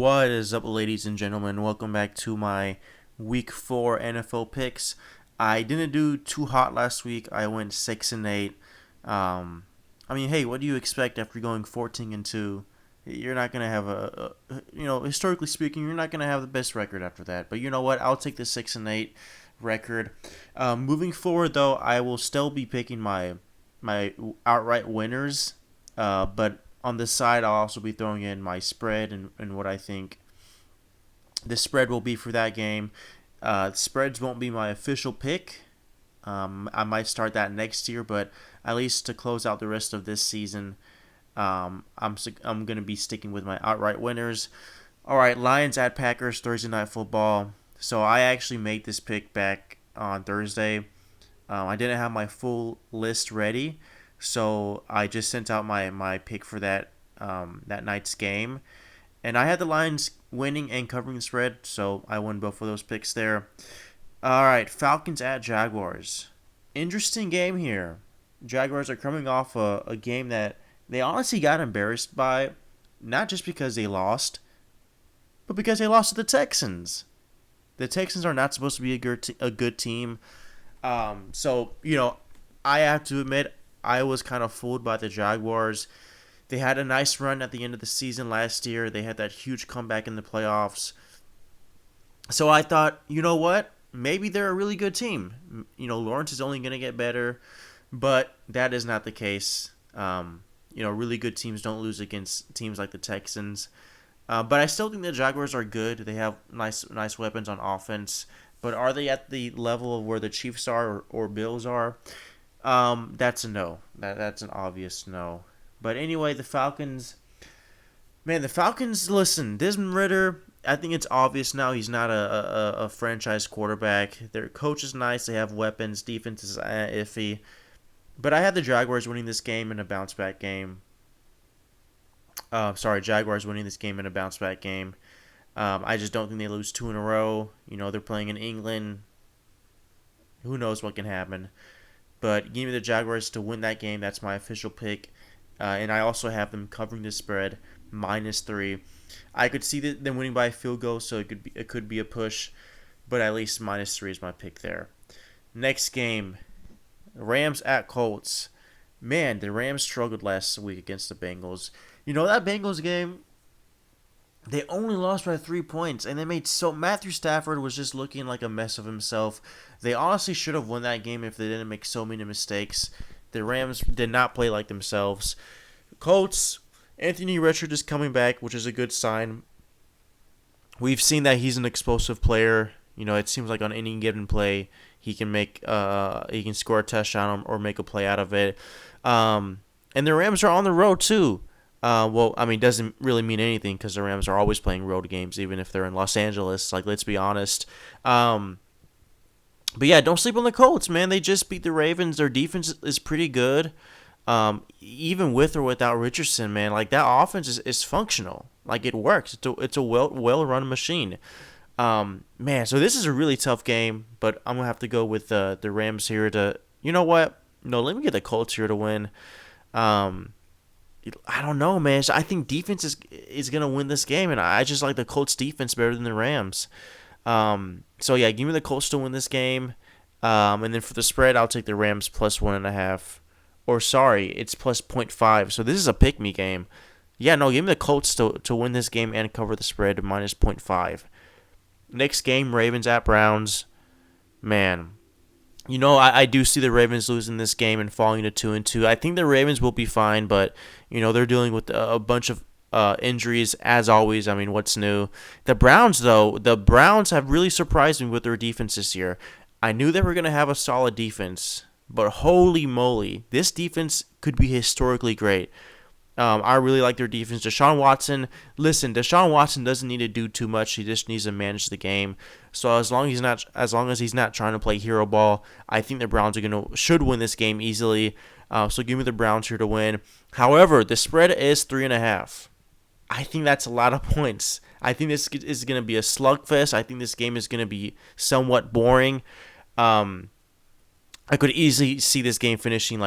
What is up, ladies and gentlemen? Welcome back to my Week 4 NFL picks. I didn't do too hot last week. I went 6-8. Hey, what do you expect after going 14-2? You're not gonna have historically speaking, you're not gonna have the best record after that. But you know what? I'll take the 6-8 record. Moving forward, though, I will still be picking my outright winners. But on this side, I'll also be throwing in my spread and what I think the spread will be for that game. Spreads won't be my official pick. I might start that next year, but at least to close out the rest of this season, I'm going to be sticking with my outright winners. All right, Lions at Packers, Thursday Night Football. So I actually made this pick back on Thursday. I didn't have my full list ready, so I just sent out my pick for that night's game. And I had the Lions winning and covering the spread, so I won both of those picks there. All right, Falcons at Jaguars. Interesting game here. Jaguars are coming off a game that they honestly got embarrassed by, not just because they lost, but because they lost to the Texans. The Texans are not supposed to be a good team. I have to admit, I was kind of fooled by the Jaguars. They had a nice run at the end of the season last year. They had that huge comeback in the playoffs. So I thought, you know what? Maybe they're a really good team. Lawrence is only going to get better, but that is not the case. Really good teams don't lose against teams like the Texans. But I still think the Jaguars are good. They have nice weapons on offense. But are they at the level of where the Chiefs are or Bills are? That's a no. That's an obvious no. But anyway, the Falcons. Man, the Falcons, listen, Desmond Ridder, I think it's obvious now he's not a franchise quarterback. Their coach is nice. They have weapons. Defense is iffy. But I had the Jaguars winning this game in a bounce-back game. Jaguars winning this game in a bounce-back game. I just don't think they lose 2 in a row. They're playing in England. Who knows what can happen. But give me the Jaguars to win that game. That's my official pick. And I also have them covering the spread, -3. I could see them winning by a field goal, so it could be a push. But at least -3 is my pick there. Next game, Rams at Colts. Man, the Rams struggled last week against the Bengals. That Bengals game, they only lost by 3 points, and Matthew Stafford was just looking like a mess of himself. They honestly should have won that game if they didn't make so many mistakes. The Rams did not play like themselves. Colts, Anthony Richardson is coming back, which is a good sign. We've seen that he's an explosive player. It seems like on any given play, he can score a touchdown or make a play out of it. And the Rams are on the road too. Doesn't really mean anything because the Rams are always playing road games, even if they're in Los Angeles. Let's be honest. But yeah, don't sleep on the Colts, man. They just beat the Ravens. Their defense is pretty good. Even with or without Richardson, man, that offense is functional. It works. It's a well-run machine. So this is a really tough game, but I'm gonna have to go with the Rams here to. You know what? No, let me get the Colts here to win. I don't know, man. I think defense is gonna win this game, and I just like the Colts defense better than the Rams. Give me the Colts to win this game. And then for the spread, I'll take the Rams plus 1.5. It's plus 0.5. So this is a pick-me game. Yeah, no, give me the Colts to win this game and cover the spread to minus 0.5. Next game, Ravens at Browns. Man, I do see the Ravens losing this game and falling to 2-2. I think the Ravens will be fine, but they're dealing with a bunch of injuries as always. What's new? The Browns, though, have really surprised me with their defense this year. I knew they were going to have a solid defense, but holy moly, this defense could be historically great. I really like their defense. Deshaun Watson doesn't need to do too much. He just needs to manage the game. So as long as he's not trying to play hero ball, I think the Browns should win this game easily. So give me the Browns here to win. However, the spread is 3.5. I think that's a lot of points. I think this is going to be a slugfest. I think this game is going to be somewhat boring. I could easily see this game finishing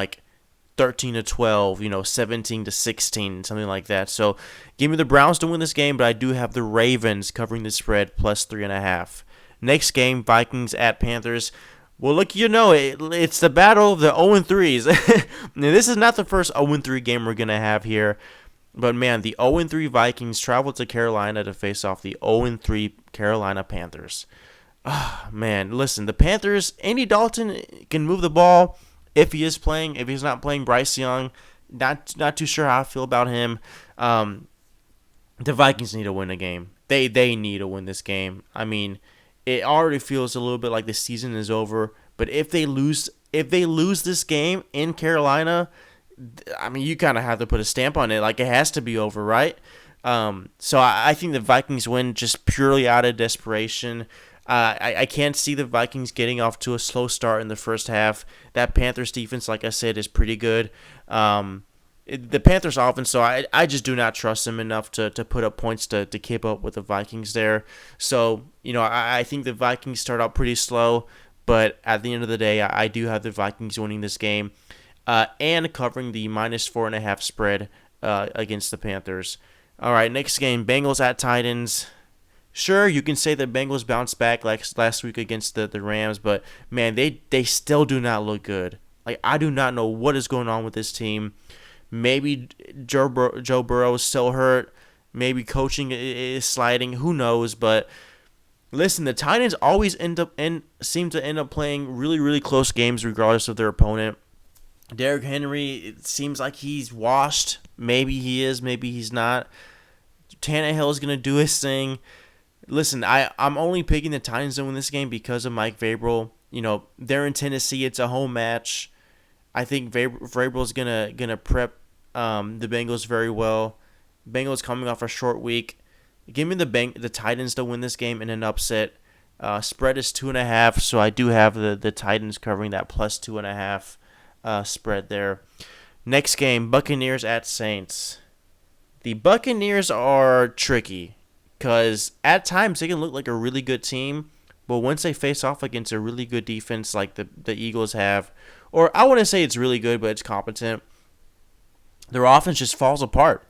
13-12, 17-16, something like that. So give me the Browns to win this game, but I do have the Ravens covering the spread plus 3.5. Next game, Vikings at Panthers. Well, look, it's the battle of the 0-3s. Now, this is not the first 0-3 game we're going to have here. But, man, the 0-3 Vikings travel to Carolina to face off the 0-3 Carolina Panthers. Man, listen, the Panthers, Andy Dalton can move the ball if he is playing. If he's not playing, Bryce Young, not too sure how I feel about him. The Vikings need to win a game. They need to win this game. I mean, it already feels a little bit like the season is over. But if they lose this game in Carolina, I mean, you kind of have to put a stamp on it. Like, it has to be over, right? So I think the Vikings win just purely out of desperation. I can't see the Vikings getting off to a slow start in the first half. That Panthers defense, like I said, is pretty good. The Panthers offense, so I just do not trust them enough to put up points to keep up with the Vikings there. So, I think the Vikings start out pretty slow, but at the end of the day, I do have the Vikings winning this game and covering the -4.5 spread against the Panthers. All right, next game, Bengals at Titans. Sure, you can say the Bengals bounced back like last week against the Rams, but, man, they still do not look good. Like, I do not know what is going on with this team. Maybe Joe Burrow is still hurt. Maybe coaching is sliding. Who knows? But listen, the Titans always seem to end up playing really, really close games regardless of their opponent. Derrick Henry, it seems like he's washed. Maybe he is. Maybe he's not. Tannehill is going to do his thing. Listen, I'm only picking the Titans to win this game because of Mike Vrabel. They're in Tennessee. It's a home match. I think Vrabel's gonna prep the Bengals very well. Bengals coming off a short week. Give me the Titans to win this game in an upset. Spread is 2.5, so I do have the Titans covering that plus 2.5 spread there. Next game, Buccaneers at Saints. The Buccaneers are tricky because at times they can look like a really good team, but once they face off against a really good defense like the Eagles have, or I wouldn't say it's really good, but it's competent, their offense just falls apart.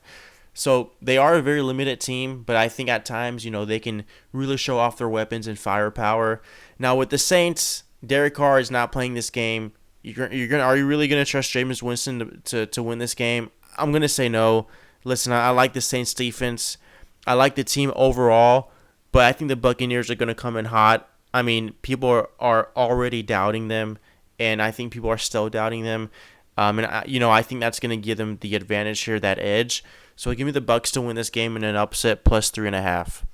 So they are a very limited team, but I think at times, they can really show off their weapons and firepower. Now with the Saints, Derek Carr is not playing this game. Are you really gonna trust Jameis Winston to win this game? I'm gonna say no. Listen, I like the Saints defense. I like the team overall, but I think the Buccaneers are gonna come in hot. I mean, people are already doubting them, and I think people are still doubting them. I think that's going to give them the advantage here, that edge. So give me the Bucs to win this game in an upset plus 3.5.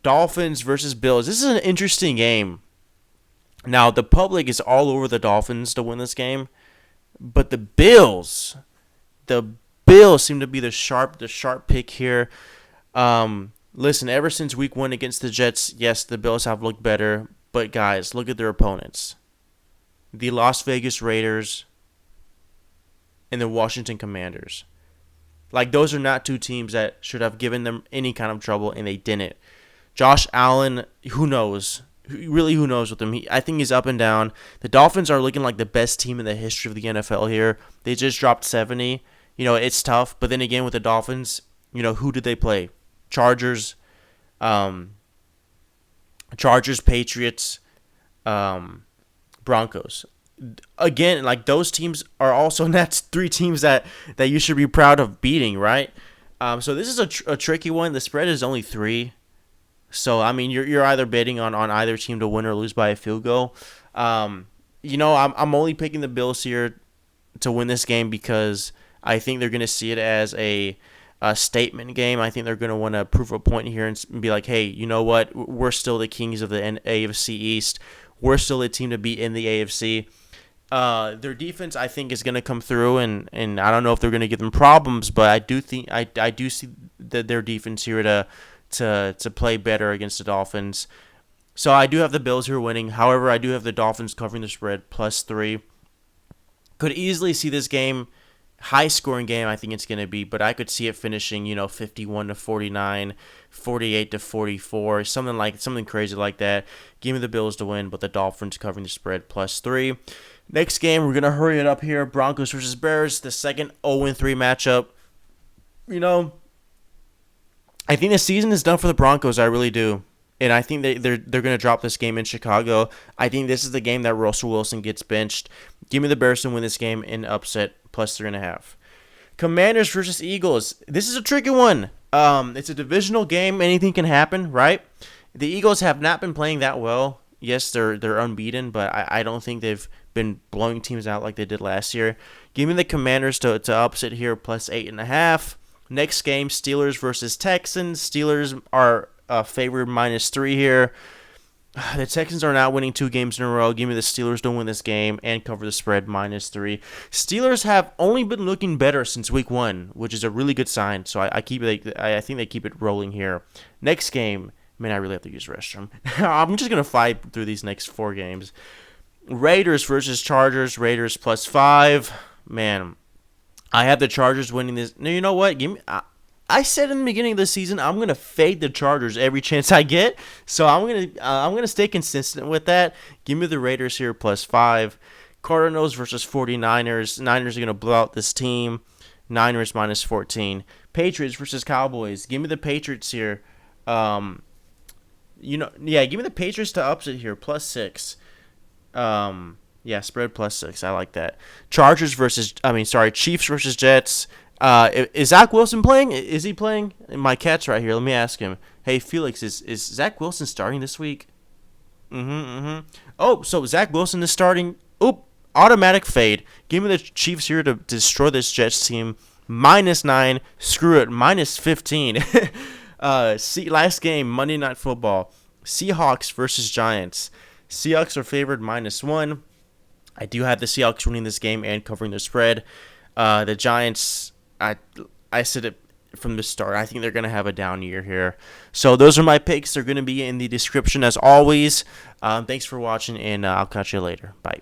Dolphins versus Bills. This is an interesting game. Now, the public is all over the Dolphins to win this game, but the Bills seem to be the sharp pick here. Listen, ever since week 1 against the Jets, yes, the Bills have looked better, but guys, look at their opponents. The Las Vegas Raiders and the Washington Commanders. Like, those are not two teams that should have given them any kind of trouble, and they didn't. Josh Allen, who knows? Really, who knows with him? I think he's up and down. The Dolphins are looking like the best team in the history of the NFL here. They just dropped 70. It's tough. But then again, with the Dolphins, who did they play? Chargers, Patriots, Broncos. Again, like, those teams are also not 3 teams that you should be proud of beating, right? So this is a tricky one. The spread is only 3. So, I mean, you're either betting on either team to win or lose by a field goal. I'm only picking the Bills here to win this game because I think they're going to see it as a statement game. I think they're going to want to prove a point here and be like, hey, you know what? We're still the kings of the AFC East. We're still a team to beat in the AFC. Their defense, I think, is going to come through, and I don't know if they're going to give them problems, but I do think I do see their defense here to play better against the Dolphins. So I do have the Bills here winning. However, I do have the Dolphins covering the spread plus 3. Could easily see this game, high-scoring game, I think it's going to be, but I could see it finishing, 51-49, 48-44, something crazy like that. Give me the Bills to win, but the Dolphins covering the spread plus 3. Next game, we're going to hurry it up here. Broncos versus Bears, the second 0-3 matchup. You know, I think the season is done for the Broncos. I really do. And I think they're going to drop this game in Chicago. I think this is the game that Russell Wilson gets benched. Give me the Bears to win this game in upset plus 3.5. Commanders versus Eagles. This is a tricky one. It's a divisional game. Anything can happen, right? The Eagles have not been playing that well. Yes, they're unbeaten, but I don't think they've been blowing teams out like they did last year. Give me the Commanders to upset here plus 8.5. Next game, Steelers versus Texans. Steelers are favored -3 here. The Texans are now winning 2 games in a row. Give me the Steelers to win this game and cover the spread -3. Steelers have only been looking better since week 1, which is a really good sign. So I think they keep it rolling here. Next game, man, I really have to use the restroom. I'm just gonna fly through these next 4 games. Raiders versus Chargers. Raiders +5. Man, I have the Chargers winning this. No, you know what? I said in the beginning of the season I'm gonna fade the Chargers every chance I get, so I'm gonna stay consistent with that. Give me the Raiders here +5. Cardinals versus 49ers. Niners are gonna blow out this team. Niners -14. Patriots versus Cowboys. Give me the Patriots here. Give me the Patriots to upset here +6. Spread +6. I like that. Chiefs versus Jets. Is Zach Wilson playing? Is he playing? My cat's right here. Let me ask him. Hey, Felix, is Zach Wilson starting this week? Oh, so Zach Wilson is starting. Oop, automatic fade. Give me the Chiefs here to destroy this Jets team. -9. Screw it. -15. Last game, Monday Night Football. Seahawks versus Giants. Seahawks are favored -1. I do have the Seahawks winning this game and covering the spread. The Giants, I said it from the start. I think they're going to have a down year here. So those are my picks. They're going to be in the description as always. Thanks for watching, and I'll catch you later. Bye.